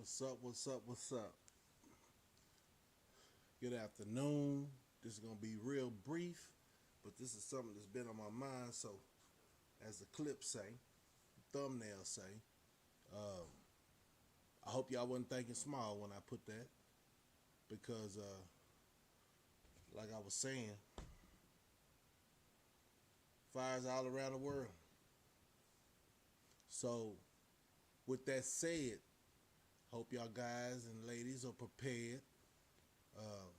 What's up? What's up? What's up? Good afternoon. This is gonna be real brief, but this is something that's been on my mind. So, as the clip say, thumbnail say, um, I hope y'all wasn't thinking small when I put that, because like I was saying, fires all around the world. So, with that said, hope y'all guys and ladies are prepared. Um,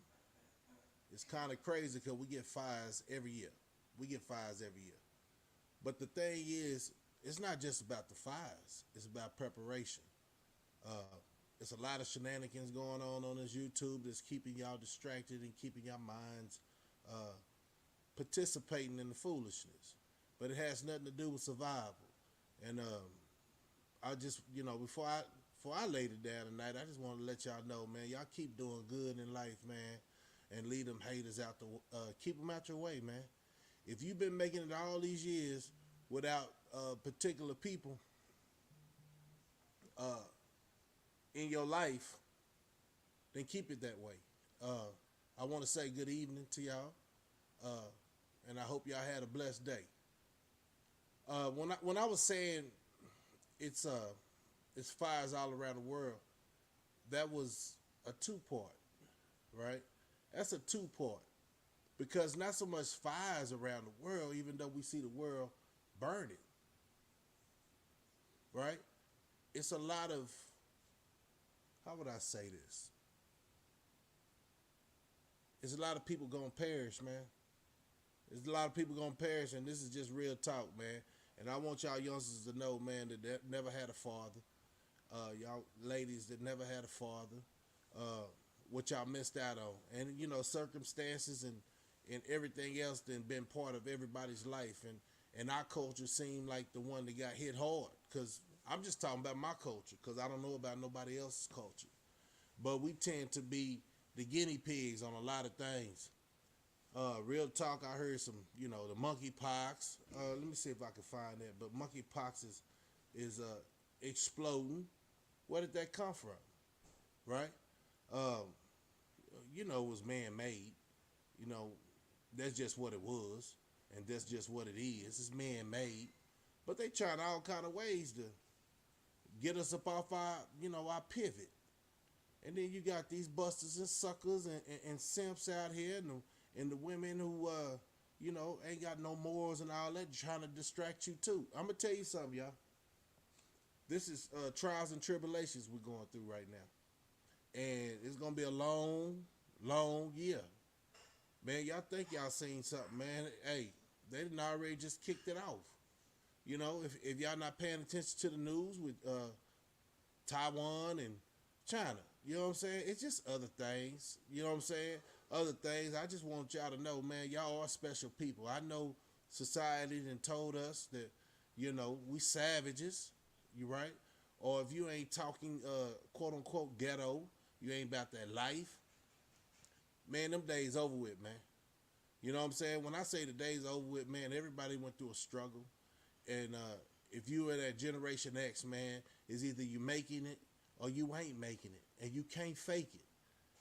it's kind of crazy because we get fires every year. We get fires every year. But the thing is, it's not just about the fires. It's about preparation. Uh, it's a lot of shenanigans going on this YouTube that's keeping y'all distracted and keeping your minds uh, participating in the foolishness. But it has nothing to do with survival. And I just, before I laid it down tonight, I just want to let y'all know, man, y'all keep doing good in life, man, and leave them haters out the, keep them out your way, man. If you've been making it all these years without particular people uh, in your life, then keep it that way. Uh, I want to say good evening to y'all, uh, and I hope y'all had a blessed day. When I was saying it's uh it's fires all around the world, that was a two part, right? That's a two part because not so much fires around the world, even though we see the world burning, right? It's a lot of, how would I say this? It's a lot of people gonna perish, man. There's a lot of people gonna perish, and this is just real talk, man. And I want y'all youngsters to know, man, that never had a father. Y'all ladies that never had a father, uh, what y'all missed out on, and circumstances and everything else that been part of everybody's life, and our culture seemed like the one that got hit hard. Cause I'm just talking about my culture, cause I don't know about nobody else's culture, but we tend to be the guinea pigs on a lot of things. Real talk, I heard some, the monkey pox. Let me see if I can find that. But monkey pox is exploding. Where did that come from? Right? Um, it was man made. You know, that's just what it was, and that's just what it is. It's man made, but they trying all kind of ways to get us up off our pivot. And then you got these busters and suckers and simps out here, and the women who ain't got no morals and all that, trying to distract you too. I'm gonna tell you something, y'all. This is trials and tribulations we're going through right now, and it's gonna be a long, long year. Man, y'all think y'all seen something, man? Hey, they didn't already just kicked it off. If y'all not paying attention to the news with Taiwan and China, you know what I'm saying? It's just other things. You know what I'm saying? Other things. I just want y'all to know, man, y'all are special people. I know society done told us that, we savages. You right? Or if you ain't talking quote unquote ghetto, you ain't about that life. Man, them days over with, man. You know what I'm saying? When I say the days over with, man, everybody went through a struggle. And if you are that Generation X, man, is either you making it or you ain't making it. And you can't fake it.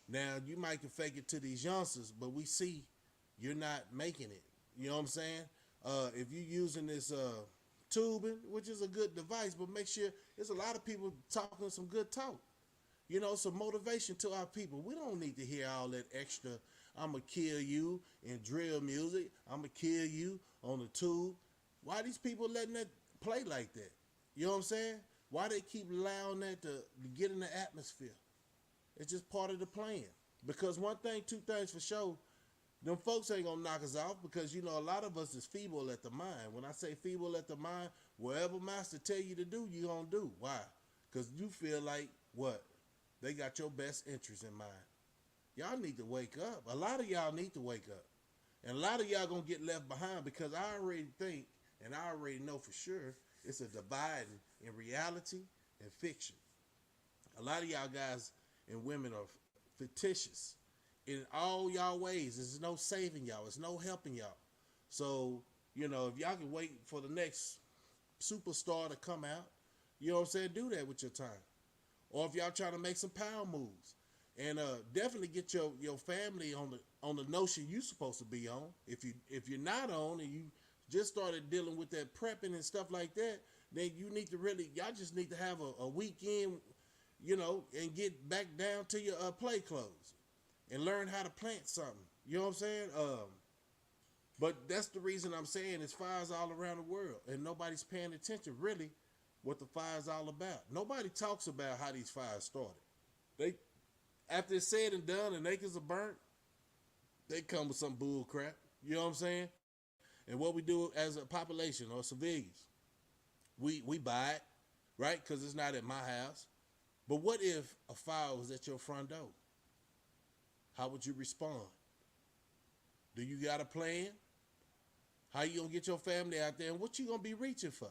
Now, you might can fake it to these youngsters, but we see you're not making it. You know what I'm saying? If you're using this tubing, which is a good device, but make sure there's a lot of people talking some good talk. Some motivation to our people. We don't need to hear all that extra, I'ma kill you in drill music. I'ma kill you on the tube. Why these people letting that play like that? You know what I'm saying? Why they keep allowing that to get in the atmosphere? It's just part of the plan. Because one thing, two things for sure, them folks ain't gonna knock us off because a lot of us is feeble at the mind. When I say feeble at the mind, whatever master tell you to do, you gonna do. Why? Because you feel like what? They got your best interest in mind. Y'all need to wake up. A lot of y'all need to wake up. And a lot of y'all gonna get left behind because I already think and I already know for sure it's a divide in reality and fiction. A lot of y'all guys and women are fictitious in all y'all ways. There's no saving y'all. There's no helping y'all. So, if y'all can wait for the next superstar to come out, you know what I'm saying? Do that with your time. or if y'all trying to make some power moves. And definitely get your family on the notion you supposed to be on. If you're not on and you just started dealing with that prepping and stuff like that, then you need to really, y'all just need to have a weekend, and get back down to your play clothes and learn how to plant something. You know what I'm saying? But that's the reason I'm saying it's fires all around the world and nobody's paying attention really what the fire's all about. Nobody talks about how these fires started. They After it's said and done and acres are burnt, they come with some bull crap. You know what I'm saying? And what we do as a population or civilians, we buy it, right? Because it's not at my house. But what if a fire was at your front door? How would you respond? Do you got a plan? How you gonna get your family out there, and what you gonna be reaching for?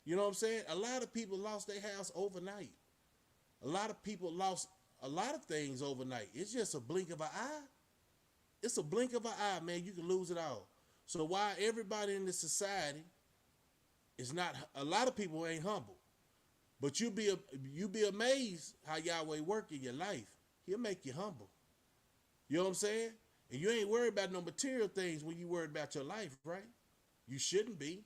You know what I'm saying? A lot of people lost their house overnight. A lot of people lost a lot of things overnight. It's just a blink of an eye. It's a blink of an eye, man. You can lose it all. So why everybody in this society is not, a lot of people ain't humble. But you be amazed how Yahweh work in your life. He'll make you humble. You know what I'm saying? And you ain't worried about no material things when you worried about your life, right? You shouldn't be.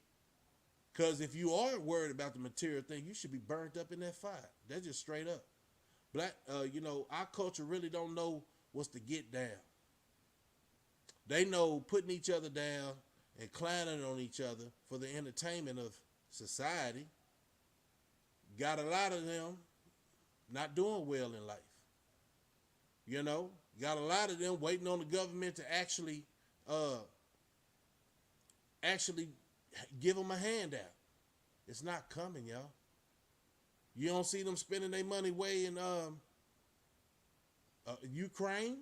Because if you are worried about the material thing, you should be burnt up in that fire. That's just straight up. Black, our culture really don't know what's to get down. They know putting each other down and clowning on each other for the entertainment of society. Got a lot of them not doing well in life. Got a lot of them waiting on the government to actually give them a handout. It's not coming, y'all. You don't see them spending their money way in Ukraine.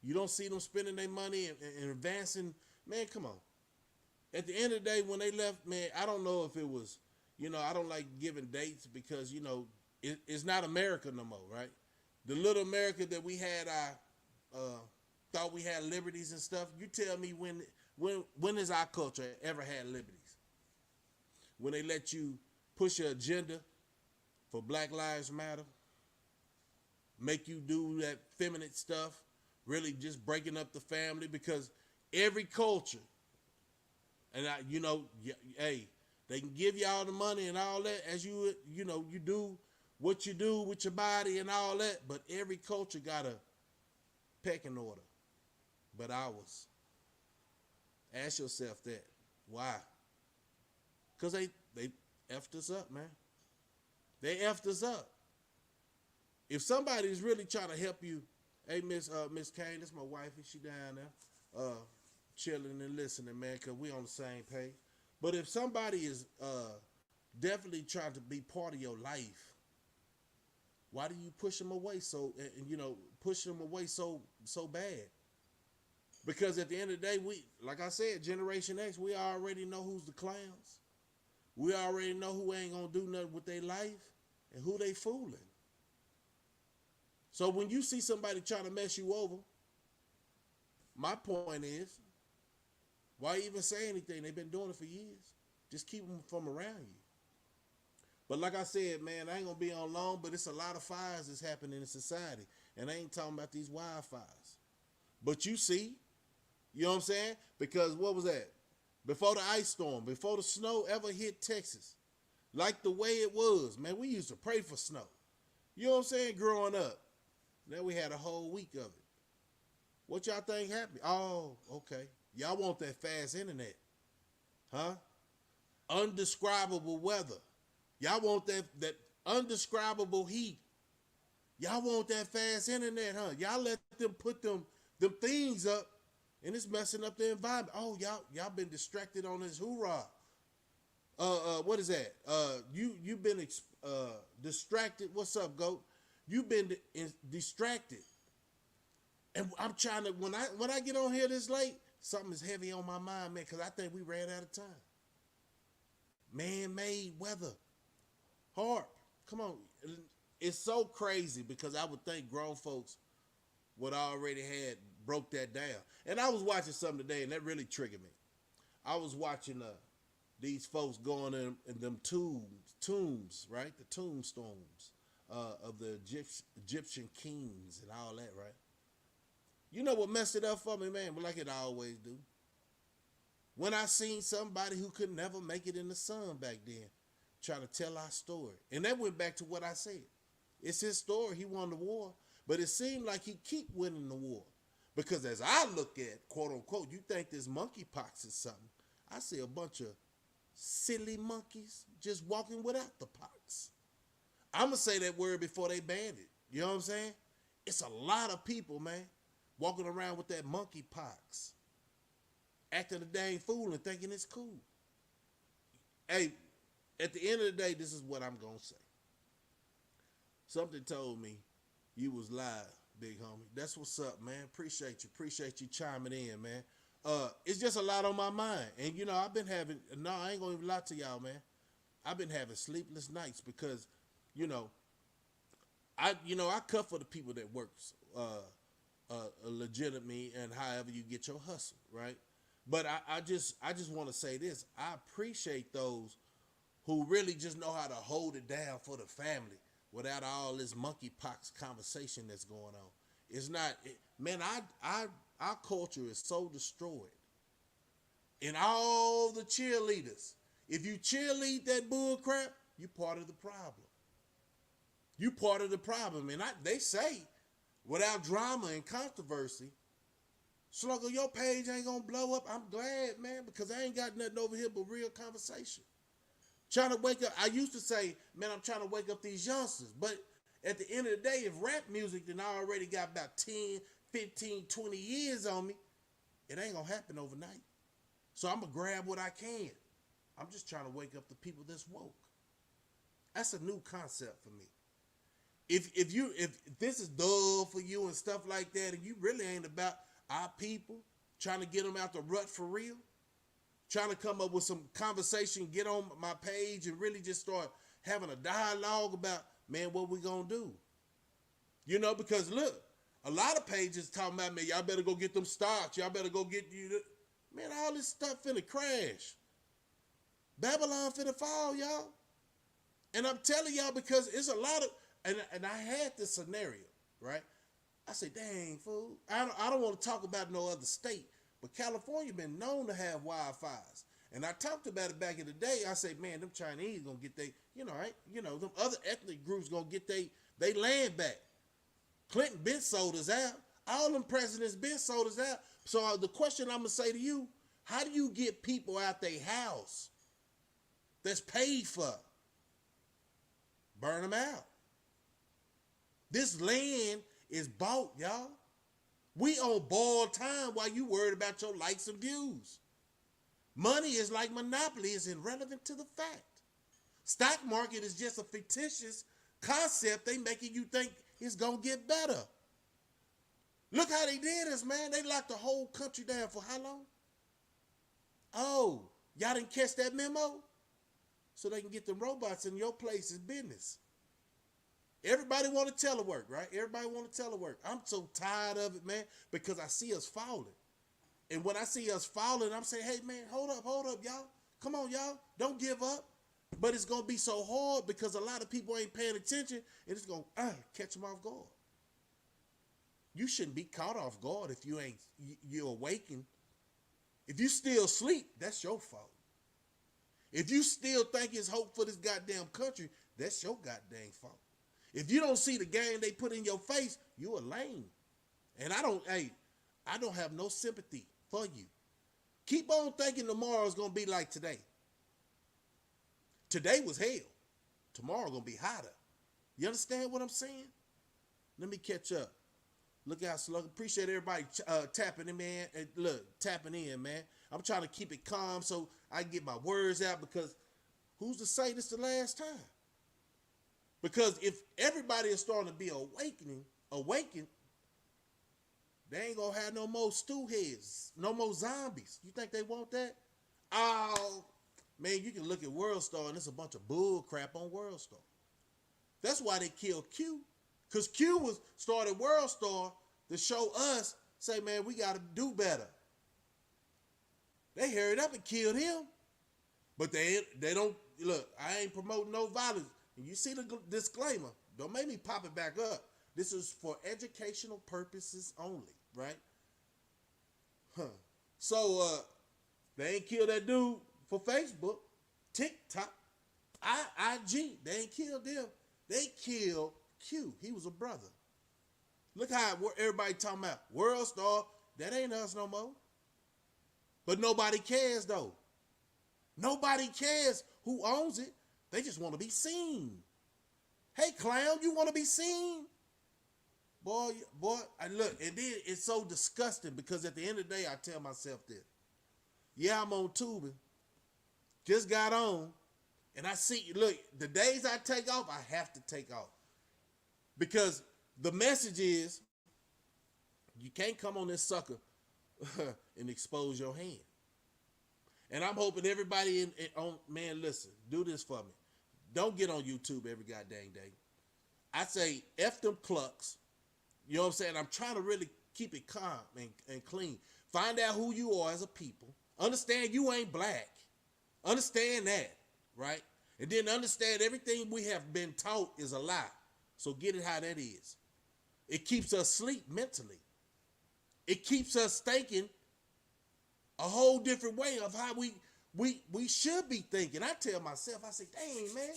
You don't see them spending their money and advancing. Man, come on. At the end of the day, when they left, man, I don't know if it was, I don't like giving dates because, it's not America no more, right? The little America that we had, thought we had liberties and stuff. You tell me when has our culture ever had liberties? When they let you push your agenda for Black Lives Matter, make you do that feminine stuff, really just breaking up the family, because every culture, and hey, they can give you all the money and all that as you do what you do with your body and all that, but every culture got a pecking order. But ours. Ask yourself that. Why? Because they effed us up, man. They effed us up. If somebody's really trying to help you, hey, Miss Kane, that's my wife, she down there, chilling and listening, man, because we on the same page. But if somebody is definitely trying to be part of your life, why do you push them away push them away so bad? Because at the end of the day, like I said, Generation X, we already know who's the clowns. We already know who ain't gonna do nothing with their life and who they fooling. So when you see somebody trying to mess you over, my point is, why even say anything? They've been doing it for years. Just keep them from around you. But like I said, man, I ain't gonna be on long, but it's a lot of fires that's happening in society. And I ain't talking about these wildfires. But you see, you know what I'm saying? Because what was that? Before the ice storm, before the snow ever hit Texas, like the way it was, man, we used to pray for snow. You know what I'm saying? Growing up. Then we had a whole week of it. What y'all think happened? Oh, okay. Y'all want that fast internet. Huh? Undescribable weather. Y'all want that undescribable heat. Y'all want that fast internet, huh? Y'all let them put them things up and it's messing up the environment. Oh, y'all been distracted on this hoorah. What is that? You've been distracted. What's up, GOAT? You've been distracted. And I'm trying to, when I get on here this late, something is heavy on my mind, man, because I think we ran out of time. Man-made weather. Harp. Come on. It's so crazy because I would think grown folks would already had broke that down. And I was watching something today and that really triggered me. I was watching these folks going in them tombs, right? The tombstones of the Egyptian kings and all that, right? You know what messed it up for me, man? But like it always do. When I seen somebody who could never make it in the sun back then, trying to tell our story, and that went back to what I said. It's his story. He won the war, but it seemed like he keep winning the war because as I look at quote unquote, you think this monkeypox is something? I see a bunch of silly monkeys just walking without the pox. I'm gonna say that word before they banned it. You know what I'm saying? It's a lot of people, man, walking around with that monkeypox, acting a dang fool and thinking it's cool. Hey, at the end of the day, this is what I'm gonna say. Something told me you was live, big homie. That's what's up, man. Appreciate you. Appreciate you chiming in, man. It's just a lot on my mind. And you know, I've been having I ain't gonna even lie to y'all, man. I've been having sleepless nights because, you know, I cut for the people that works legitimately and however you get your hustle, right? But I just want to say this. I appreciate those who really just know how to hold it down for the family without all this monkeypox conversation that's going on. It's not, man, our culture is so destroyed. And all the cheerleaders, if you cheerlead that bull crap, you part of the problem. You part of the problem. And they say, without drama and controversy, Slugger, your page ain't gonna blow up. I'm glad, man, because I ain't got nothing over here but real conversation. Trying to wake up, I used to say, man, I'm trying to wake up these youngsters. But at the end of the day, if rap music then I already got about 10, 15, 20 years on me, it ain't gonna happen overnight. So I'm gonna grab what I can. I'm just trying to wake up the people that's woke. That's a new concept for me. If this is dull for you and stuff like that, and you really ain't about our people, trying to get them out the rut for real, trying to come up with some conversation, get on my page and really just start having a dialogue about, man, what we gonna do? You know, because look, a lot of pages talking about, man, y'all better go get them stocks. Y'all better go get you. Man, all this stuff finna crash. Babylon finna fall, y'all. And I'm telling y'all because it's a lot of, and I had this scenario, right? I say, dang, fool. I don't want to talk about no other state, but California been known to have wildfires. And I talked about it back in the day. I say, man, them Chinese gonna get them other ethnic groups gonna get they land back. Clinton been sold us out. All them presidents been sold us out. So the question I'm gonna say to you, how do you get people out their house that's paid for? Burn them out. This land is bought, y'all. We on borrowed time while you worried about your likes and views. Money is like monopoly, is irrelevant to the fact. Stock market is just a fictitious concept they making you think it's gonna get better. Look how they did us, man. They locked the whole country down for how long? Oh, y'all didn't catch that memo? So they can get the robots in your place's business. Everybody want to telework, right? Everybody want to telework. I'm so tired of it, man, because I see us falling. And when I see us falling, I'm saying, hey, man, hold up, y'all. Come on, y'all. Don't give up. But it's going to be so hard because a lot of people ain't paying attention, and it's going to catch them off guard. You shouldn't be caught off guard if you're awakened. If you still sleep, that's your fault. If you still think it's hope for this goddamn country, that's your goddamn fault. If you don't see the game they put in your face, you a lame. And I don't have no sympathy for you. Keep on thinking tomorrow's going to be like today. Today was hell. Tomorrow going to be hotter. You understand what I'm saying? Let me catch up. Look out, Slug. Appreciate everybody tapping in, man. And look, tapping in, man. I'm trying to keep it calm so I can get my words out because who's to say this the last time? Because if everybody is starting to be awakened, they ain't going to have no more stew heads, no more zombies. You think they want that? Oh, man, you can look at World Star and it's a bunch of bull crap on World Star. That's why they killed Q. Because Q started World Star to show us, say, man, we got to do better. They hurried up and killed him. But they don't look. I ain't promoting no violence. And you see the disclaimer. Don't make me pop it back up. This is for educational purposes only, right? Huh. So they ain't killed that dude for Facebook, TikTok, IG. They ain't killed them. They killed Q. He was a brother. Look how everybody talking about World Star. That ain't us no more. But nobody cares though. Nobody cares who owns it. They just want to be seen. Hey, clown, you want to be seen? Boy, I look, and then it's so disgusting because at the end of the day, I tell myself this. Yeah, I'm on tubing. Just got on. And I see, look, the days I take off, I have to take off. Because the message is, you can't come on this sucker and expose your hand. And I'm hoping everybody on, man, listen, do this for me. Don't get on YouTube every goddamn day. I say, F them clucks. You know what I'm saying? I'm trying to really keep it calm and clean. Find out who you are as a people. Understand you ain't black. Understand that, right? And then understand everything we have been taught is a lie. So get it how that is. It keeps us asleep mentally. It keeps us thinking a whole different way of how we should be thinking. I tell myself, I say, dang, man,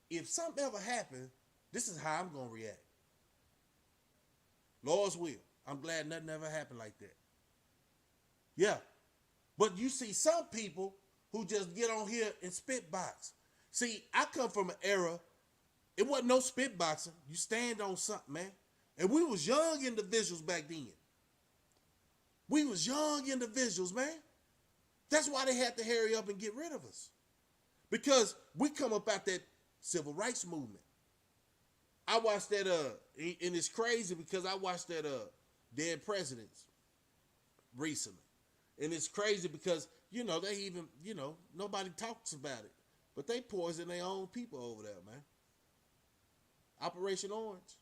if something ever happened, this is how I'm going to react. Lord's will. I'm glad nothing ever happened like that. Yeah. But you see some people who just get on here and spit box. See, I come from an era, it wasn't no spit boxing. You stand on something, man. And we was young individuals back then. We was young individuals, man. That's why they had to hurry up and get rid of us. Because we come up out that civil rights movement. I watched that, and it's crazy because I watched that Dead Presidents recently. And it's crazy because, you know, they even, you know, nobody talks about it. But they poison their own people over there, man. Operation Orange.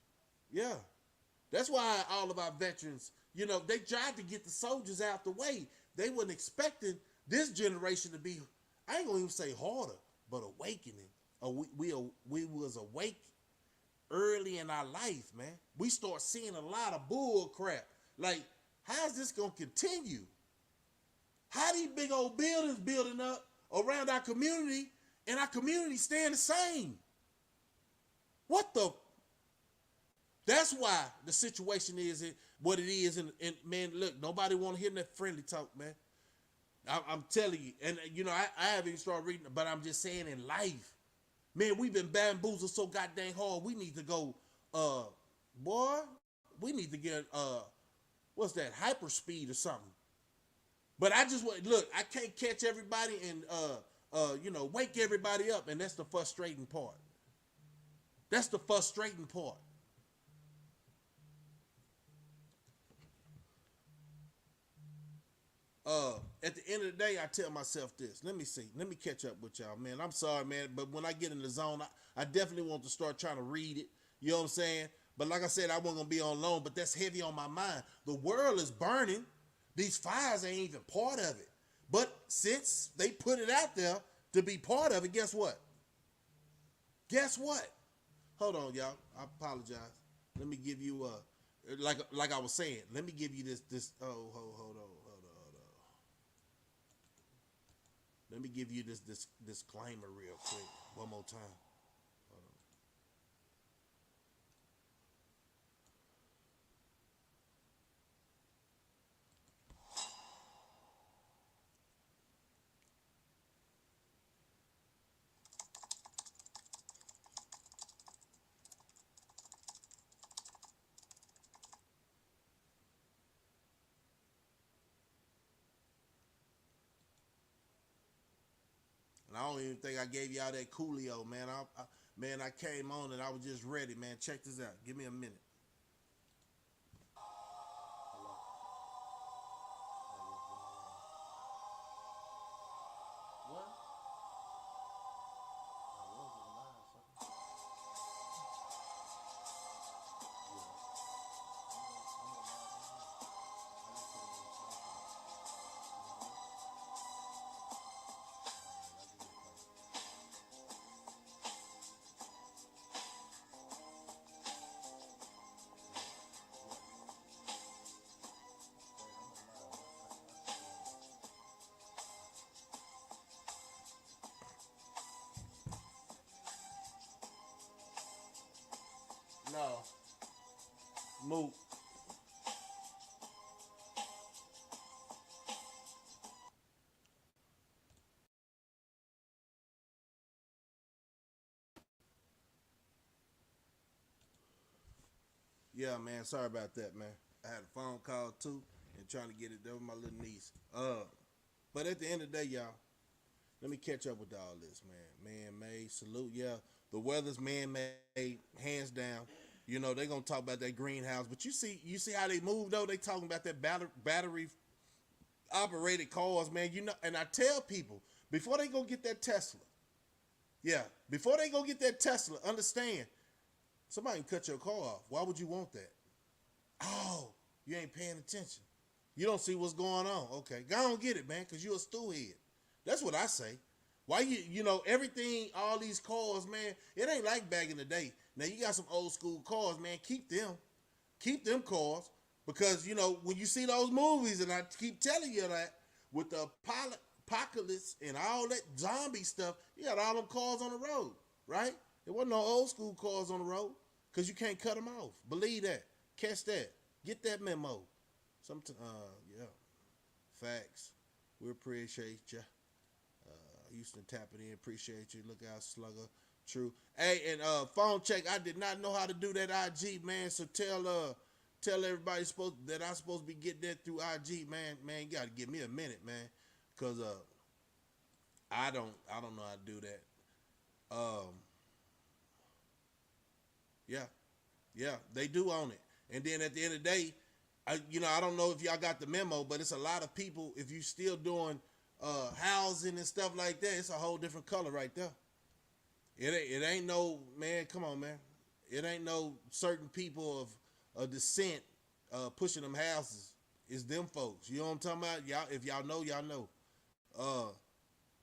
Yeah. That's why all of our veterans, you know, they tried to get the soldiers out the way. They wasn't expecting this generation to be, I ain't gonna even say harder, but awakening. We was awake early in our life, man. We start seeing a lot of bull crap. Like, how's this gonna continue? How these big old buildings building up around our community and our community staying the same? What the? That's why the situation is what it is. And man, look, nobody want to hear that friendly talk, man. I'm telling you. And, you know, I haven't even started reading, but I'm just saying in life, man, we've been bamboozled so goddamn hard. We need to go, boy, we need to get, what's that, hyperspeed or something. But I just want, look, I can't catch everybody and, you know, wake everybody up. And that's the frustrating part. That's the frustrating part. At the end of the day, I tell myself this. Let me see. Let me catch up with y'all, man. I'm sorry, man, but when I get in the zone, I definitely want to start trying to read it. You know what I'm saying? But like I said, I wasn't going to be on loan, but that's heavy on my mind. The world is burning. These fires ain't even part of it. But since they put it out there to be part of it, guess what? Guess what? Hold on, y'all. I apologize. Let me give you like I was saying. Let me give you this. Oh, hold on. Let me give you this disclaimer real quick. One more time. Hold on. And I don't even think I gave y'all that Coolio, man. Man, I came on and I was just ready, man. Check this out. Give me a minute. What? No. Moot. Yeah, man. Sorry about that, man. I had a phone call too and trying to get it done with my little niece. But at the end of the day, y'all, let me catch up with all this, man. Man-made, salute, yeah. The weather's man-made, hands down. You know, they gonna talk about that greenhouse. But you see how they move though? They talking about that battery operated cars, man. You know, and I tell people, before they go get that Tesla, yeah, before they go get that Tesla, understand, somebody can cut your car off. Why would you want that? Oh, you ain't paying attention. You don't see what's going on. Okay, go on get it, man, because you're a stewhead. That's what I say. Why you know, everything, all these cars, man, it ain't like back in the day. Now, you got some old school cars, man, keep them. Keep them cars. Because, you know, when you see those movies, and I keep telling you that, with the apocalypse and all that zombie stuff, you got all them cars on the road, right? There wasn't no old school cars on the road because you can't cut them off. Believe that. Catch that. Get that memo. Yeah. Facts. We appreciate you. Houston tapping in. Appreciate you. Look out, Slugger. True. Hey, and phone check. I did not know how to do that IG, man. So tell everybody that I'm supposed to be getting that through IG, man. Man, you gotta give me a minute, man. Cause I don't know how to do that. Yeah. Yeah, they do own it. And then at the end of the day, I don't know if y'all got the memo, but it's a lot of people. If you still doing housing and stuff like that, it's a whole different color right there. It ain't no, man. Come on, man. It ain't no certain people of descent pushing them houses. It's them folks. You know what I'm talking about? Y'all, if y'all know, y'all know. Uh,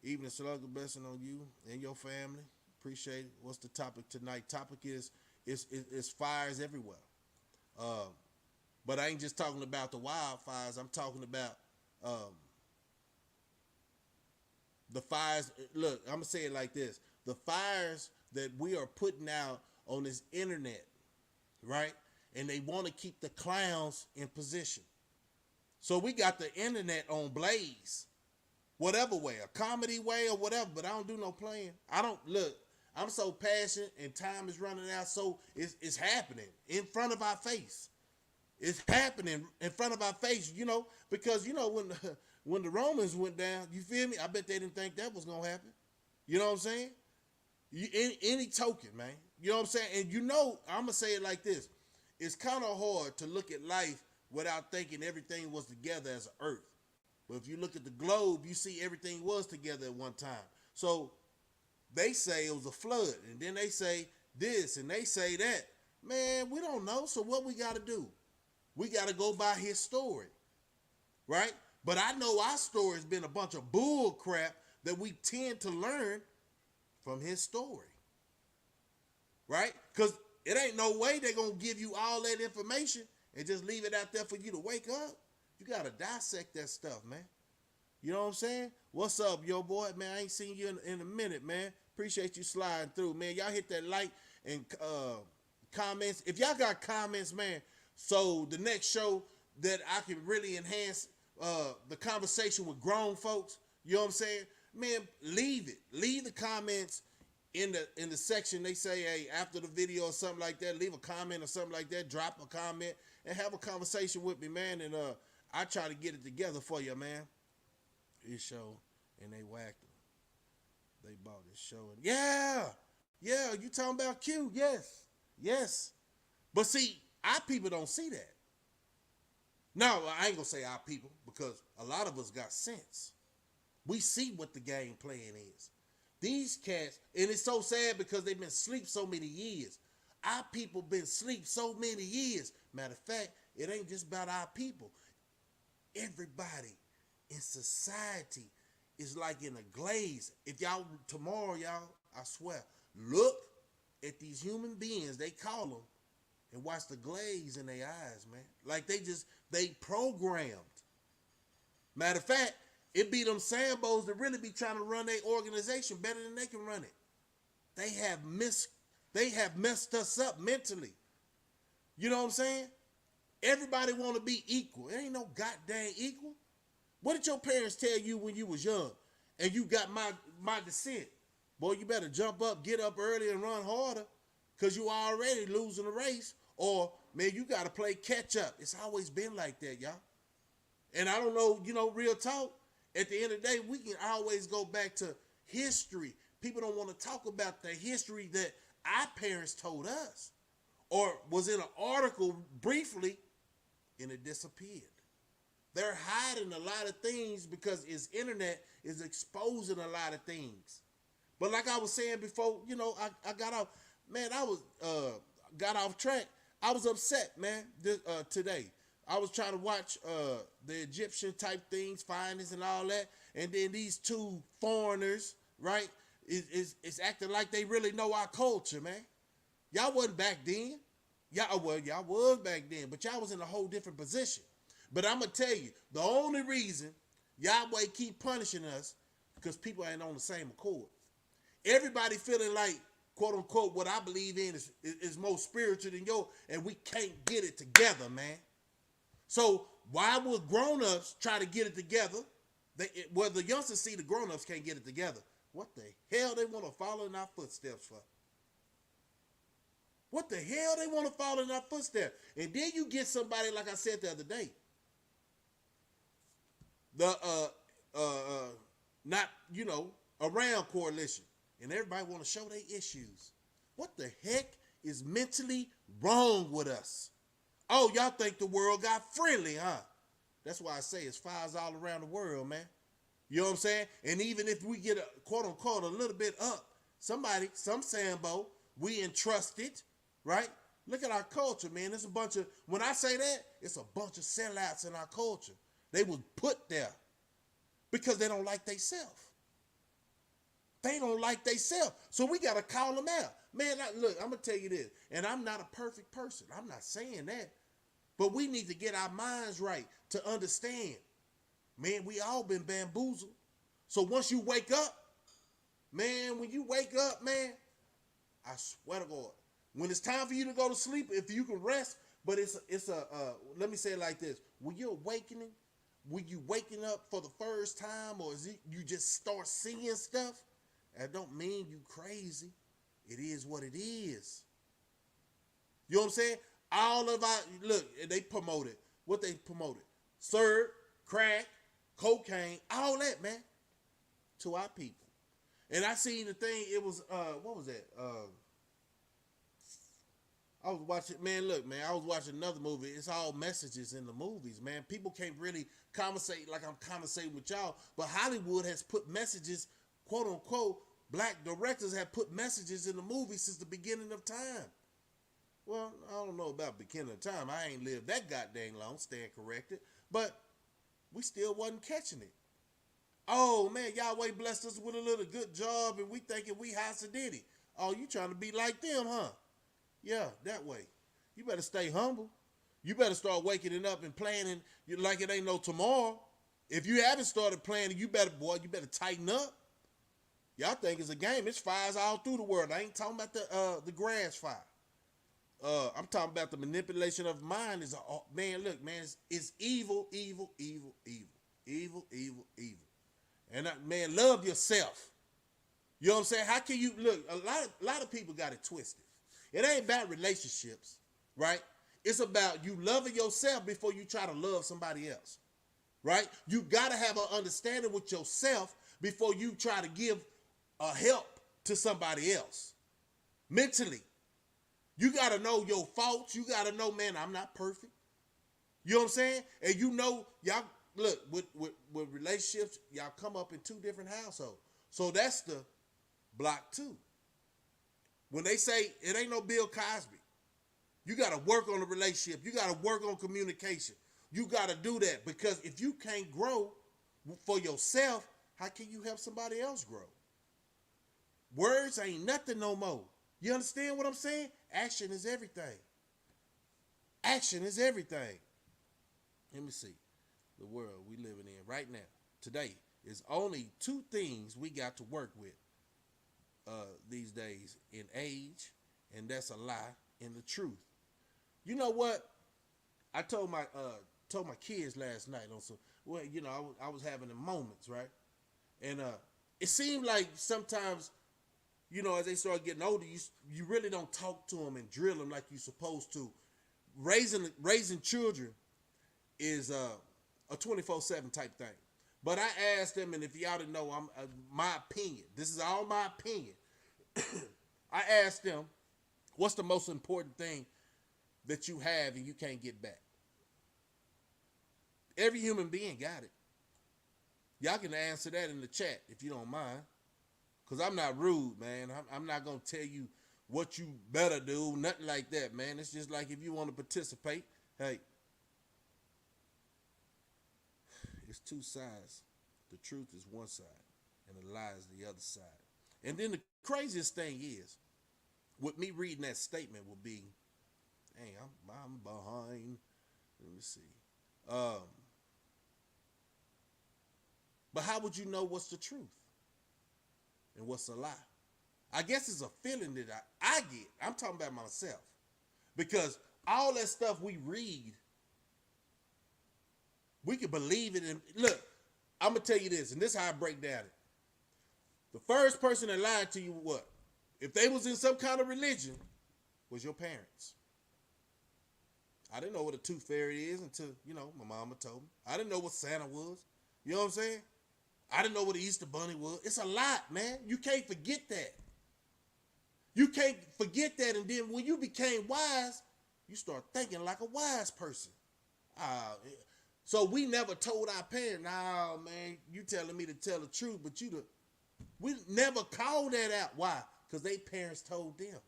Evening slugger blessing on you and your family. Appreciate it. What's the topic tonight? Topic is fires everywhere. Uh, but I ain't just talking about the wildfires. I'm talking about um, the fires. Look, I'm gonna say it like this: the fires that we are putting out on this internet, right? And they want to keep the clowns in position. So we got the internet on blaze, whatever way, a comedy way or whatever. But I don't do no playing. I don't look. I'm so passionate, and time is running out. So it's happening in front of our face. It's happening in front of our face, because when when the Romans went down, you feel me? I bet they didn't think that was gonna happen. You know what I'm saying? Any token, man. You know what I'm saying? And I'm gonna say it like this: it's kind of hard to look at life without thinking everything was together as an earth. But if you look at the globe, you see everything was together at one time. So they say it was a flood, and then they say this and they say that. Man, we don't know. So what we got to do? We got to go by his story, right? But I know our story has been a bunch of bull crap that we tend to learn from his story, right? Because it ain't no way they're going to give you all that information and just leave it out there for you to wake up. You got to dissect that stuff, man. You know what I'm saying? What's up, yo boy? Man, I ain't seen you in a minute, man. Appreciate you sliding through, man. Y'all hit that like and comments. If y'all got comments, man, so the next show that I can really enhance the conversation with grown folks, you know what I'm saying? Man, leave it. Leave the comments in the section. They say, hey, after the video or something like that, leave a comment or something like that. Drop a comment and have a conversation with me, man. And I try to get it together for you, man. This show, and they whacked them. They bought this show. And yeah, you talking about Q? Yes. But see, our people don't see that. No, I ain't gonna say our people because a lot of us got sense. We see what the game plan is. These cats, and it's so sad because they've been asleep so many years. Our people been asleep so many years. Matter of fact, it ain't just about our people. Everybody in society is like in a glaze. If y'all, tomorrow, y'all, I swear, look at these human beings, they call them, and watch the glaze in their eyes, man. Like they programmed. Matter of fact, it be them Sambos that really be trying to run their organization better than they can run it. They have messed us up mentally. You know what I'm saying? Everybody want to be equal. It ain't no goddamn equal. What did your parents tell you when you was young and you got my descent? Boy, you better jump up, get up early and run harder because you already losing the race. Or, man, you got to play catch up. It's always been like that, y'all. And I don't know, real talk. At the end of the day, we can always go back to history. People don't want to talk about the history that our parents told us or was in an article briefly and it disappeared. They're hiding a lot of things because its internet is exposing a lot of things. But like I was saying before, I got off, man, I was got off track. I was upset, man, today. I was trying to watch the Egyptian type things, findings and all that. And then these two foreigners, right, is acting like they really know our culture, man. Y'all wasn't back then. Y'all was back then, but y'all was in a whole different position. But I'm going to tell you, the only reason Yahweh keep punishing us because people ain't on the same accord. Everybody feeling like, quote unquote, what I believe in is more spiritual than yours, and we can't get it together, man. So why would grown-ups try to get it together? The youngsters see the grown-ups can't get it together. What the hell they want to follow in our footsteps for? What the hell they want to follow in our footsteps? And then you get somebody, like I said the other day, not, around coalition. And everybody want to show their issues. What the heck is mentally wrong with us? Oh, y'all think the world got friendly, huh? That's why I say it's fires all around the world, man. You know what I'm saying? And even if we get a quote unquote a little bit up, some Sambo, we entrusted, right? Look at our culture, man. It's a bunch of, when I say that, it's a bunch of sellouts in our culture. They was put there because they don't like theyself. They don't like theyself. So we got to call them out. Man, look, I'm going to tell you this, and I'm not a perfect person. I'm not saying that. But we need to get our minds right to understand. Man, we all been bamboozled. So once you wake up, man, when you wake up, man, I swear to God, when it's time for you to go to sleep, if you can rest, but let me say it like this. When you're awakening, when you waking up for the first time, or is it you just start seeing stuff, that don't mean you crazy. It is what it is. You know what I'm saying? All of they promoted. What they promoted? Syrup, crack, cocaine, all that, man, to our people. And I seen the thing, it was, what was that? I was watching, man, look, man, I was watching another movie. It's all messages in the movies, man. People can't really conversate like I'm conversating with y'all, but Hollywood has put messages, quote unquote, black directors have put messages in the movie since the beginning of time. Well, I don't know about beginning of time. I ain't lived that goddamn long, stand corrected, but we still wasn't catching it. Oh, man, Yahweh blessed us with a little good job, and we thinking we Hasididi. Oh, you trying to be like them, huh? Yeah, that way. You better stay humble. You better start waking up and planning like it ain't no tomorrow. If you haven't started planning, you better tighten up. Y'all think it's a game. It's fires all through the world. I ain't talking about the grass fire. I'm talking about the manipulation of mind. Man, look, man, it's evil, evil, evil, evil, evil, evil, evil. And man, love yourself. You know what I'm saying? How can you look? A lot of people got it twisted. It ain't about relationships, right? It's about you loving yourself before you try to love somebody else, right? You got to have an understanding with yourself before you try to give a help to somebody else. Mentally, you got to know your faults. You got to know, man, I'm not perfect. You know what I'm saying? And y'all, look, with relationships, y'all come up in two different households. So that's the block two. When they say it ain't no Bill Cosby, you got to work on the relationship. You got to work on communication. You got to do that because if you can't grow for yourself, how can you help somebody else grow? Words ain't nothing no more. You understand what I'm saying? Action is everything. Action is everything. Let me see. The world we living in right now, today, is only two things we got to work with these days in age, and that's a lie, and the truth. You know what? I told my kids last night on some. Well, I was having the moments, right? And it seemed like sometimes, as they start getting older, you really don't talk to them and drill them like you're supposed to. Raising children is a 24/7 type thing. But I asked them, and if y'all didn't know, I'm my opinion. This is all my opinion. I asked them, what's the most important thing that you have and you can't get back? Every human being got it. Y'all can answer that in the chat if you don't mind. Because I'm not rude, man. I'm not going to tell you what you better do, nothing like that, man. It's just like if you want to participate, hey, it's two sides. The truth is one side, and the lie is the other side. And then the craziest thing is, with me reading that statement will be, hey, I'm behind. Let me see. But how would you know what's the truth and what's a lie? I guess it's a feeling that I get. I'm talking about myself. Because all that stuff we read, we can believe it. And look, I'm going to tell you this, and this is how I break down it. The first person that lied to you, what? If they was in some kind of religion, was your parents. I didn't know what a tooth fairy is until, my mama told me. I didn't know what Santa was. You know what I'm saying? I didn't know what the Easter Bunny was. It's a lot, man. You can't forget that. You can't forget that. And then when you became wise, you start thinking like a wise person. So we never told our parents, nah, man, you telling me to tell the truth, but we never called that out. Why? Because their parents told them.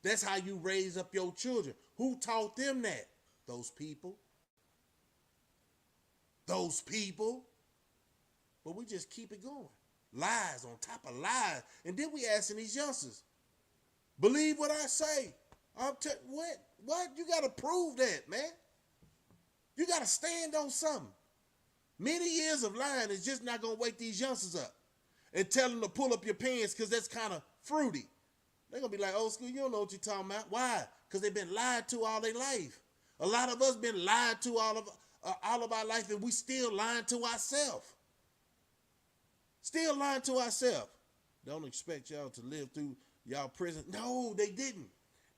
That's how you raise up your children. Who taught them that? Those people. Those people. But we just keep it going. Lies on top of lies. And then we asking these youngsters, believe what I say. What? You got to prove that, man. You got to stand on something. Many years of lying is just not going to wake these youngsters up and tell them to pull up your pants because that's kind of fruity. They're going to be like, old school, you don't know what you're talking about. Why? Because they've been lied to all their life. A lot of us been lied to all of our life, and we still lying to ourselves. Still lying to ourselves. Don't expect y'all to live through y'all prison. No, they didn't.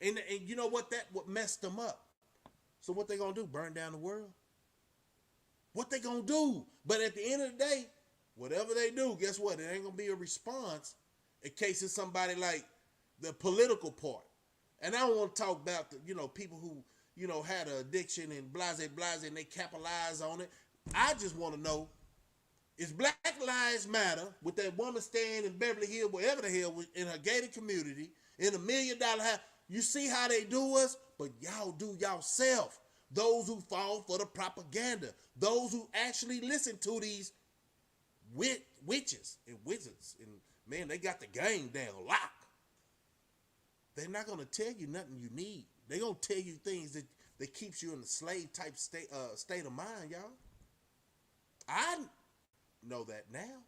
And you know what? What messed them up. So what they gonna do? Burn down the world? What they gonna do? But at the end of the day, whatever they do, guess what? It ain't gonna be a response in case it's somebody like the political part. And I don't want to talk about the, people who, had an addiction and blase, and they capitalize on it. I just want to know, is Black Lives Matter with that woman staying in Beverly Hills, wherever the hell, in her gated community, in $1 million house? You see how they do us? But y'all do yourself. Those who fall for the propaganda. Those who actually listen to these witches and wizards. And man, they got the game down lock. They're not going to tell you nothing you need. They're going to tell you things that keeps you in the slave type state of mind, y'all. I know that now.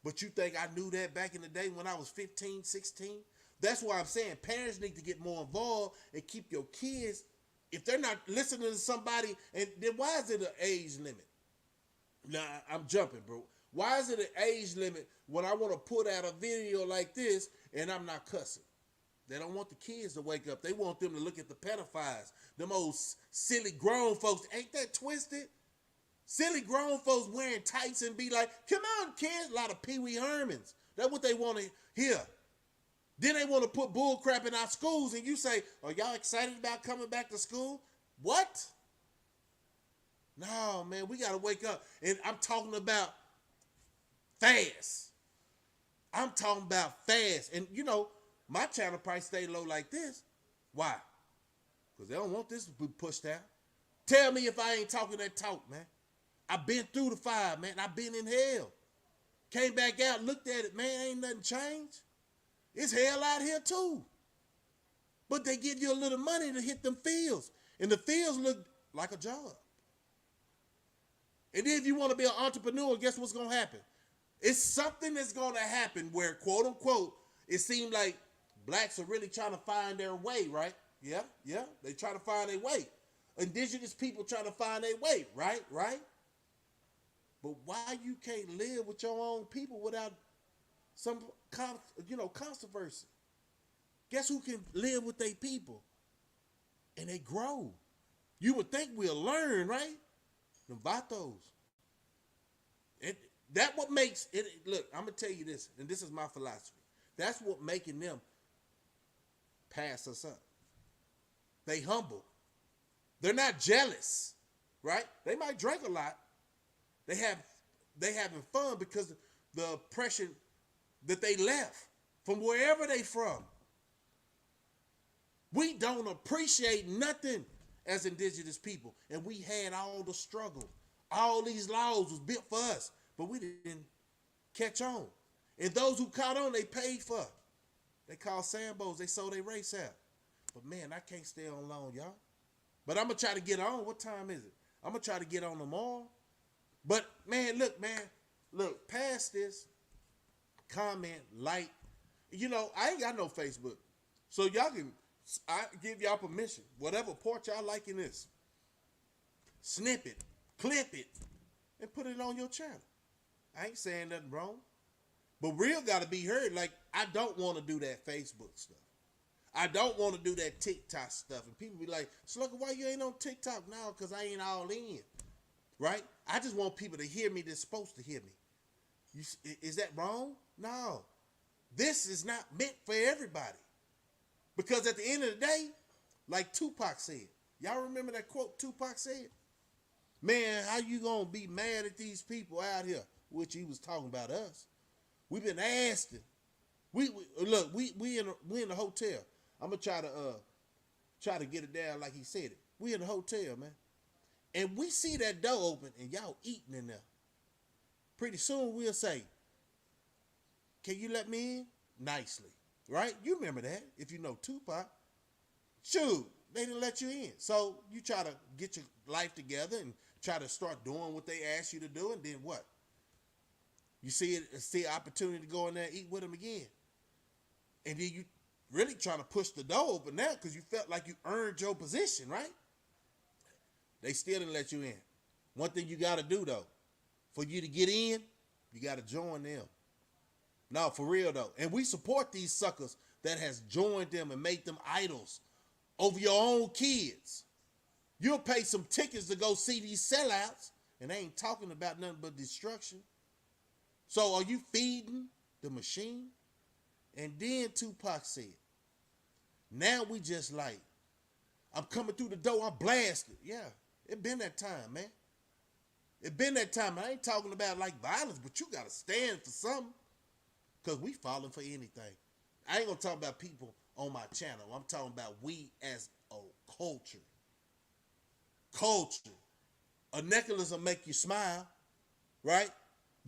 But you think I knew that back in the day when I was 15, 16? That's why I'm saying parents need to get more involved and keep your kids. If they're not listening to somebody, and then why is it an age limit? Now, I'm jumping, bro. Why is it an age limit when I want to put out a video like this and I'm not cussing? They don't want the kids to wake up. They want them to look at the pedophiles. Them old silly grown folks. Ain't that twisted? Silly grown folks wearing tights and be like, come on, kids. A lot of Pee Wee Hermans. That's what they want to hear. Then they want to put bull crap in our schools, and you say, are y'all excited about coming back to school? What? No, man, we got to wake up. And I'm talking about fast. I'm talking about fast. And, my channel probably stay low like this. Why? Because they don't want this to be pushed out. Tell me if I ain't talking that talk, man. I've been through the fire, man. I've been in hell. Came back out, looked at it, man, ain't nothing changed. It's hell out here too. But they give you a little money to hit them fields. And the fields look like a job. And then if you want to be an entrepreneur, guess what's going to happen? It's something that's going to happen where, quote unquote, it seems like blacks are really trying to find their way, right? Yeah. They try to find their way. Indigenous people trying to find their way, right? But why you can't live with your own people without some, controversy? Guess who can live with their people and they grow? You would think we'll learn, right? The Vatos. And that what makes it. Look, I'm gonna tell you this, and this is my philosophy. That's what making them pass us up. They humble. They're not jealous, right? They might drink a lot. They having fun because the oppression that they left from wherever they from. We don't appreciate nothing as indigenous people, and we had all the struggle. All these laws was built for us, but we didn't catch on. And those who caught on, they paid for. They called Sambos. They sold their race out. But man, I can't stay on long, y'all. But I'm gonna try to get on. What time is it? I'm gonna try to get on tomorrow. But man, look, past this, comment, like. I ain't got no Facebook, so y'all can. I give y'all permission. Whatever part y'all like in this, snip it, clip it, and put it on your channel. I ain't saying nothing wrong. But real got to be heard. Like, I don't want to do that Facebook stuff. I don't want to do that TikTok stuff. And people be like, Slugger, why you ain't on TikTok now? Because I ain't all in. Right? I just want people to hear me that's supposed to hear me. Is that wrong? No. This is not meant for everybody. Because at the end of the day, like Tupac said, y'all remember that quote Tupac said? Man, how you gonna be mad at these people out here? Which he was talking about us. We've been asking. We in the hotel. I'm gonna try to get it down like he said it. We in the hotel, man, and we see that door open and y'all eating in there. Pretty soon we'll say, "Can you let me in?" Nicely. Right? You remember that if you know Tupac. Shoot, they didn't let you in. So you try to get your life together and try to start doing what they asked you to do, and then what? You see opportunity to go in there and eat with them again. And then you really trying to push the door open now because you felt like you earned your position, right? They still didn't let you in. One thing you got to do, though, for you to get in, you got to join them. No, for real though. And we support these suckers that has joined them and made them idols over your own kids. You'll pay some tickets to go see these sellouts, and they ain't talking about nothing but destruction. So are you feeding the machine? And then Tupac said, now we just like, I'm coming through the door, I'm blasted. Yeah, it been that time, man. It been that time. I ain't talking about like violence, but you got to stand for something. Because we falling for anything. I ain't going to talk about people on my channel. I'm talking about we as a culture. Culture. A necklace will make you smile, right?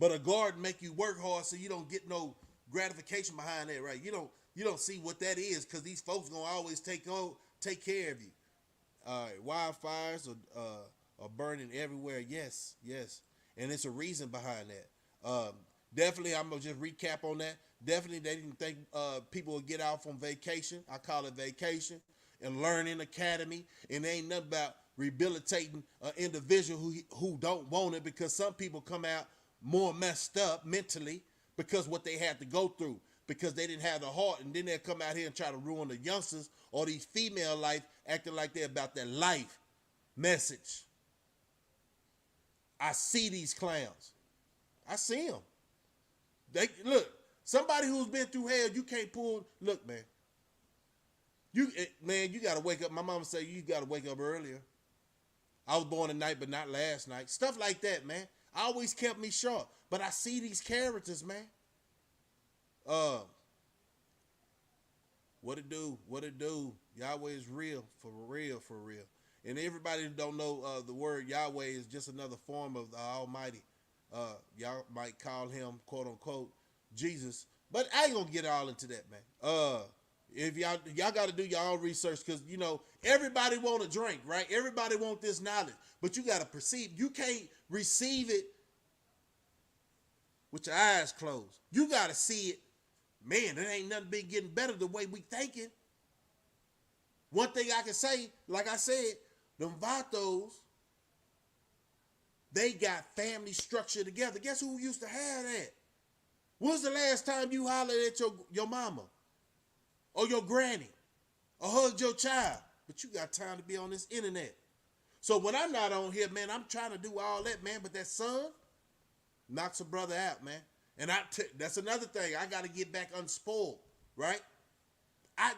But a garden make you work hard so you don't get no gratification behind that, right? You don't see what that is because these folks going to always take care of you. Wildfires are burning everywhere. Yes. And it's a reason behind that. Definitely, I'm going to just recap on that. Definitely, they didn't think people would get out on vacation. I call it vacation and learning academy. And there ain't nothing about rehabilitating an individual who don't want it because some people come out more messed up mentally because what they had to go through because they didn't have the heart. And then they'll come out here and try to ruin the youngsters or these female life acting like they're about their life message. I see these clowns. I see them. Look, somebody who's been through hell, you can't pull. Look, man. You got to wake up. My mama said you got to wake up earlier. I was born tonight, but not last night. Stuff like that, man. Always kept me sharp. But I see these characters, man. What it do? Yahweh is real, for real. And everybody who don't know the word Yahweh is just another form of the Almighty. Y'all might call him, quote unquote, Jesus. But I ain't gonna get all into that, man. If y'all got to do your own research because, everybody want to drink, right? Everybody want this knowledge. But you got to perceive. You can't receive it with your eyes closed. You got to see it. Man, it ain't nothing been getting better the way we thinking. One thing I can say, like I said, them Vatos, they got family structure together. Guess who used to have that? When's the last time you hollered at your mama or your granny or hugged your child? But you got time to be on this internet. So when I'm not on here, man, I'm trying to do all that, man. But that son knocks a brother out, man. And that's another thing. I got to get back unspoiled, right?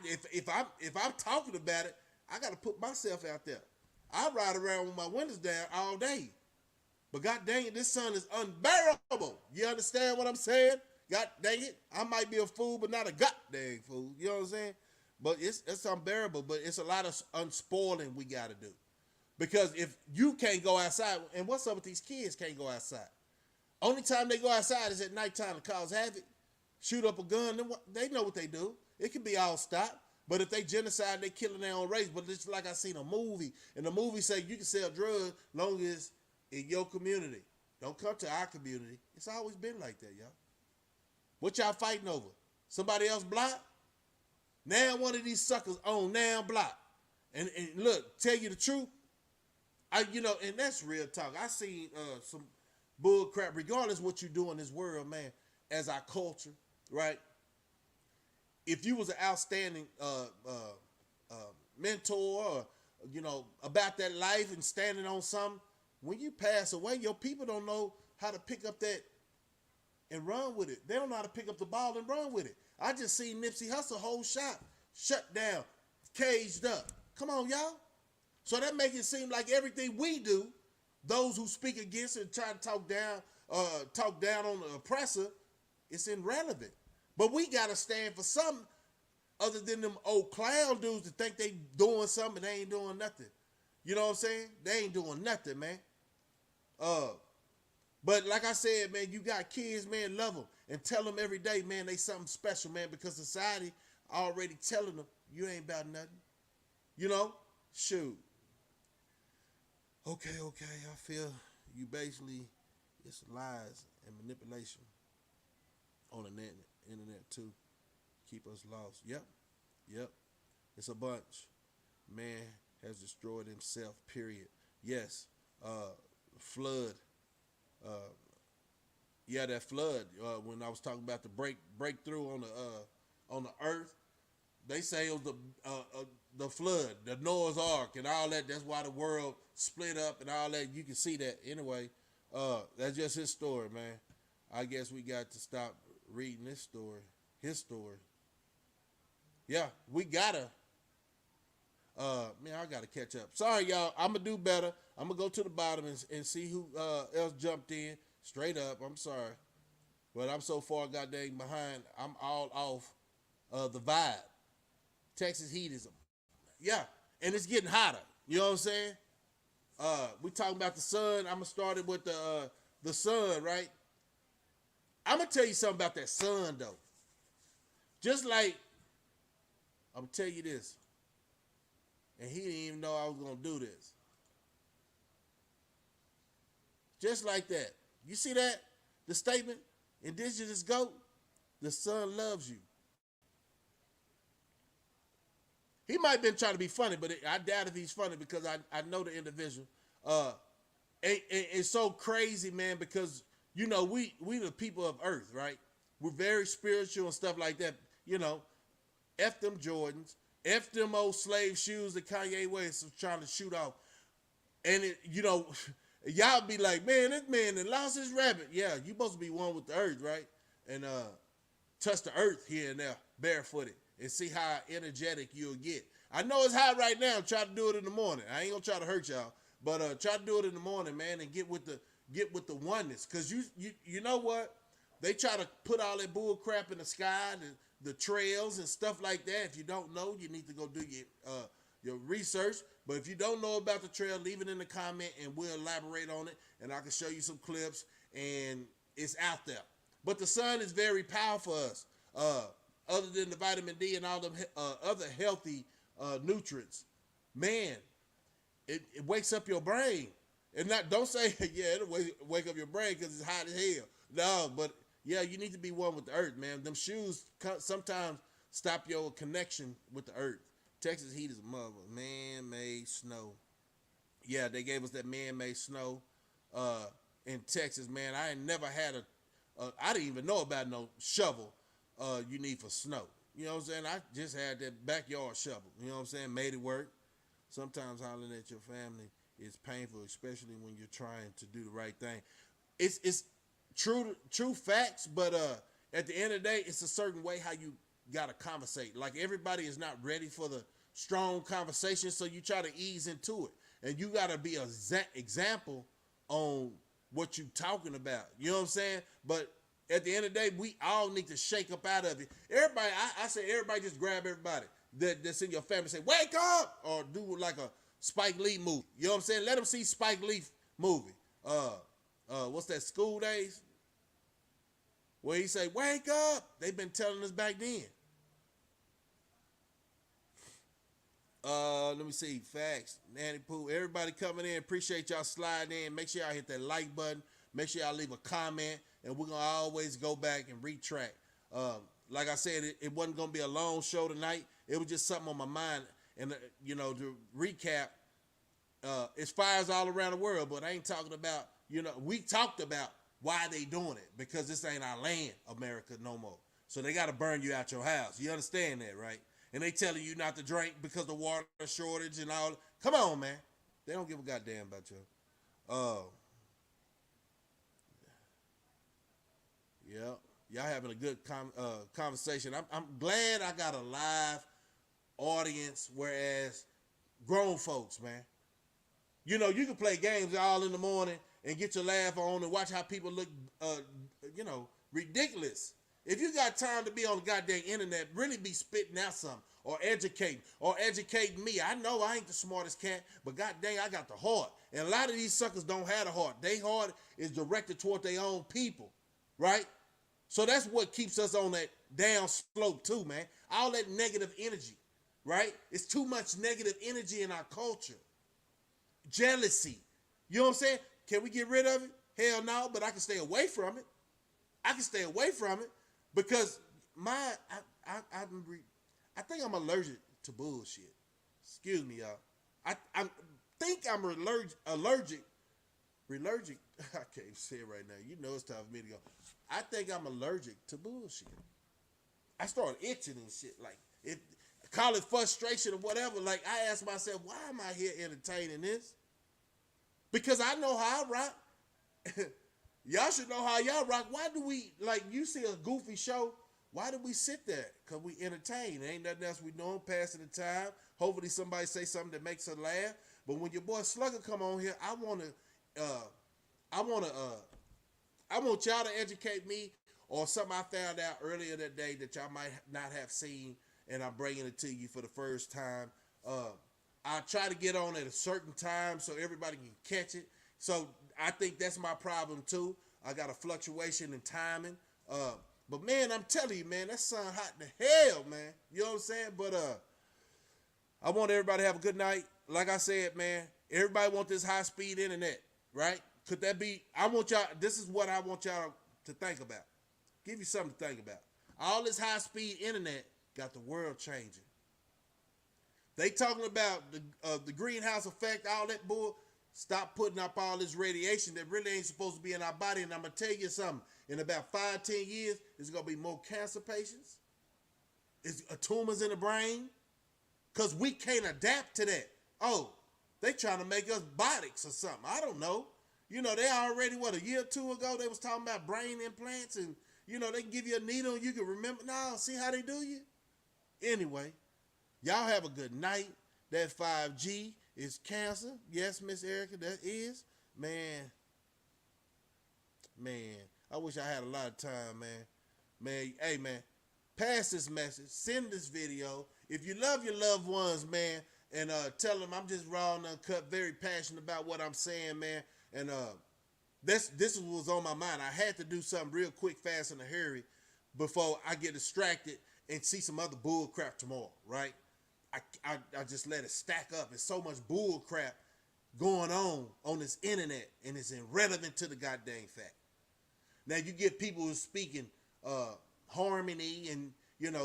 If I'm talking about it, I got to put myself out there. I ride around with my windows down all day. But god dang it, this sun is unbearable. You understand what I'm saying? God dang it. I might be a fool, but not a goddamn fool. You know what I'm saying? But it's unbearable, but it's a lot of unspoiling we got to do. Because if you can't go outside, and what's up with these kids can't go outside? Only time they go outside is at nighttime to cause havoc, shoot up a gun, they know what they do. It can be all stopped. But if they genocide, they killing their own race. But it's like I seen a movie, and the movie say you can sell drugs long as in your community. Don't come to our community. It's always been like that, y'all. What y'all fighting over? Somebody else block? Now one of these suckers on now block. And look, tell you the truth, and that's real talk. I seen some bull crap, regardless what you do in this world, man, as our culture, right? If you was an outstanding mentor or, about that life and standing on something, when you pass away, your people don't know how to pick up that and run with it. They don't know how to pick up the ball and run with it. I just seen Nipsey Hussle whole shop shut down, caged up. Come on, y'all. So that makes it seem like everything we do, those who speak against it and try to talk down on the oppressor, it's irrelevant. But we got to stand for something other than them old clown dudes that think they doing something and they ain't doing nothing. You know what I'm saying? They ain't doing nothing, man. But like I said, man, you got kids, man, love them. And tell them every day, man, they something special, man, because society already telling them you ain't about nothing. Shoot. Okay, I feel you basically, it's lies and manipulation on the internet too. Keep us lost. Yep. It's a bunch. Man has destroyed himself, period. Yes, flood. That flood. When I was talking about the breakthrough on the earth, they say it was the flood, the Noah's Ark, and all that. That's why the world split up and all that. You can see that anyway. That's just his story, man. I guess we got to stop reading this story, his story. Yeah, we gotta. I gotta catch up. Sorry, y'all. I'm gonna do better. I'm gonna go to the bottom and see who else jumped in. Straight up, I'm sorry, but I'm so far goddamn behind. I'm all off the vibe. Texas heat is, and it's getting hotter. You know what I'm saying? We talking about the sun. I'm gonna start it with the sun, right? I'm gonna tell you something about that sun though. Just like I'm gonna tell you this, and he didn't even know I was gonna do this. Just like that. You see that? The statement, indigenous goat, the sun loves you. He might have been trying to be funny, but I doubt if he's funny because I know the individual. It's so crazy, man, because, we the people of earth, right? We're very spiritual and stuff like that. F them Jordans, F them old slave shoes that Kanye West was trying to shoot off. And, y'all be like, man, this man that lost his rabbit. Yeah, you supposed to be one with the earth, right? And touch the earth here and there, barefooted, and see how energetic you'll get. I know it's hot right now. Try to do it in the morning. I ain't gonna try to hurt y'all, but try to do it in the morning, man, and get with the oneness. Cause you know what? They try to put all that bull crap in the sky, the trails and stuff like that. If you don't know, you need to go do your research. But if you don't know about the trail, leave it in the comment and we'll elaborate on it. And I can show you some clips and it's out there. But the sun is very powerful for us. Other than the vitamin D and all them other healthy nutrients. Man, it wakes up your brain. And don't say, it'll wake up your brain because it's hot as hell. No, but yeah, you need to be one with the earth, man. Them shoes sometimes stop your connection with the earth. Texas heat is a mother. Man-made snow. Yeah, they gave us that man-made snow in Texas, man. I ain't never had I didn't even know about no shovel you need for snow. You know what I'm saying? I just had that backyard shovel. You know what I'm saying? Made it work. Sometimes hollering at your family is painful, especially when you're trying to do the right thing. It's true facts, but at the end of the day, it's a certain way how you gotta conversate. Like everybody is not ready for the strong conversation, so you try to ease into it, and you gotta be an example on what you talking about. You know what I'm saying? But at the end of the day, we all need to shake up out of it. Everybody, I say everybody just grab everybody that's in your family and say, wake up, or do like a Spike Lee movie. You know what I'm saying? Let them see Spike Lee movie. What's that, School Days? Where he say, wake up. They've been telling us back then. Let me see. Facts. Nanny Pooh. Everybody coming in. Appreciate y'all sliding in. Make sure y'all hit that like button. Make sure y'all leave a comment. And we're going to always go back and retract. Like I said, it wasn't going to be a long show tonight. It was just something on my mind. And, to recap, it's fires all around the world, but I ain't talking about, we talked about why they doing it. Because this ain't our land, America, no more. So they got to burn you out your house. You understand that, right? And they telling you not to drink because of the water shortage and all. Come on, man. They don't give a goddamn about you. Yeah. Y'all having a good conversation. I'm glad I got a live audience, whereas grown folks, man. You can play games all in the morning and get your laugh on and watch how people look, ridiculous. If you got time to be on the goddamn internet, really be spitting out something or educating me. I know I ain't the smartest cat, but goddamn, I got the heart. And a lot of these suckers don't have the heart. Their heart is directed toward their own people, right? So that's what keeps us on that down slope too, man. All that negative energy, right? It's too much negative energy in our culture. Jealousy. You know what I'm saying? Can we get rid of it? Hell no, but I can stay away from it. Because I think I'm allergic to bullshit. Excuse me, y'all. I think I'm allergic. I can't say it right now. You know it's time for me to go. I think I'm allergic to bullshit. I start itching and shit. Like, call it frustration or whatever. Like, I ask myself, why am I here entertaining this? Because I know how I rock. Y'all should know how y'all rock. Why do we, like, you see a goofy show, why do we sit there? Because we entertain. Ain't nothing else we doing, passing the time. Hopefully somebody say something that makes us laugh. But when your boy Slugger come on here, I want y'all to educate me or something I found out earlier that day that y'all might not have seen, and I'm bringing it to you for the first time. I try to get on at a certain time so everybody can catch it. So I think that's my problem too. I got a fluctuation in timing. But man, I'm telling you, man, that sun hot in the hell, man. You know what I'm saying? But I want everybody to have a good night. Like I said, man, everybody want this high-speed internet, right? Could that be? This is what I want y'all to think about. Give you something to think about. All this high-speed internet got the world changing. They talking about the greenhouse effect, all that bull. Stop putting up all this radiation that really ain't supposed to be in our body. And I'm going to tell you something. In about 5-10 years, there's going to be more cancer patients. It's tumors in the brain. Because we can't adapt to that. Oh, they trying to make us botics or something. I don't know. They already, a year or two ago, they was talking about brain implants. And, they can give you a needle and you can remember. No, see how they do you? Anyway, y'all have a good night. That 5G is cancer. Yes, Miss Erica, that is. Man, I wish I had a lot of time, man. Hey, man, pass this message. Send this video. If you love your loved ones, man, and tell them I'm just raw and uncut, very passionate about what I'm saying, man. And this was on my mind. I had to do something real quick, fast, in a hurry before I get distracted and see some other bull crap tomorrow, right? I just let it stack up. There's so much bull crap going on this internet, and it's irrelevant to the goddamn fact. Now you get people who's speaking harmony and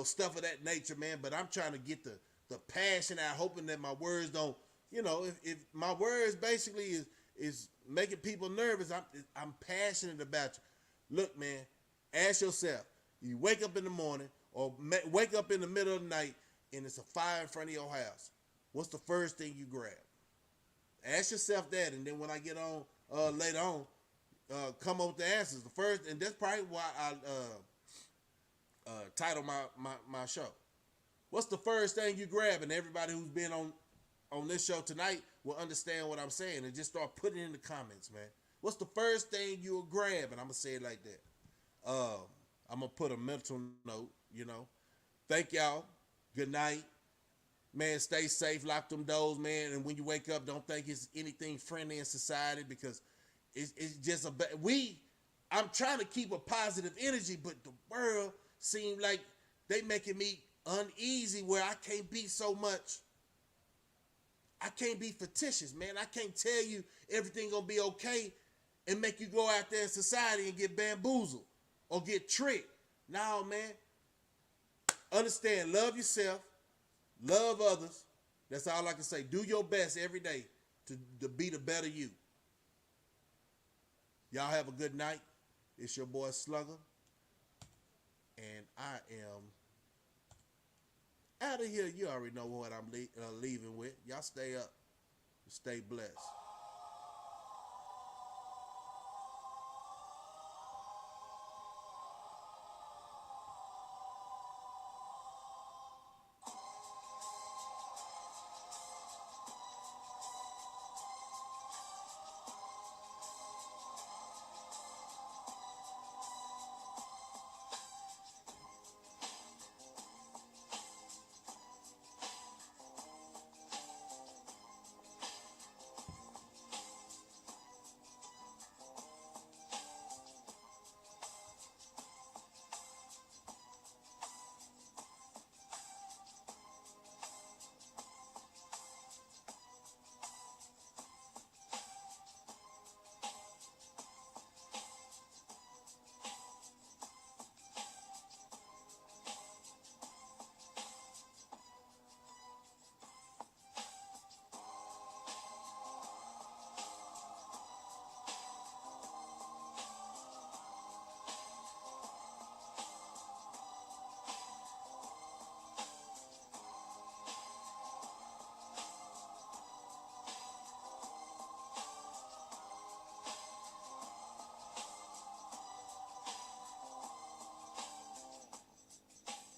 stuff of that nature, man. But I'm trying to get the the passion out, hoping that my words don't, if my words basically is making people nervous, I'm passionate about you. Look, man, ask yourself. You wake up in the morning or wake up in the middle of the night and it's a fire in front of your house. What's the first thing you grab? Ask yourself that, and then when I get on later on, come up with the answers. The first, and that's probably why I title my show. What's the first thing you grab? And everybody who's been on this show tonight will understand what I'm saying, and just start putting it in the comments, man. What's the first thing you'll grab? And I'm gonna say it like that. I'm gonna put a mental note. Thank y'all. Good night. Man, stay safe, lock them doors, man. And when you wake up, don't think it's anything friendly in society, because it's just I'm trying to keep a positive energy, but the world seems like they making me uneasy where I can't be so much. I can't be fictitious, man. I can't tell you everything gonna be okay and make you go out there in society and get bamboozled or get tricked. No, man. Understand, love yourself. Love others. That's all I can say. Do your best every day to be the better you. Y'all have a good night. It's your boy Slugger. And I am out of here. You already know what I'm leaving with. Y'all stay up. Stay blessed.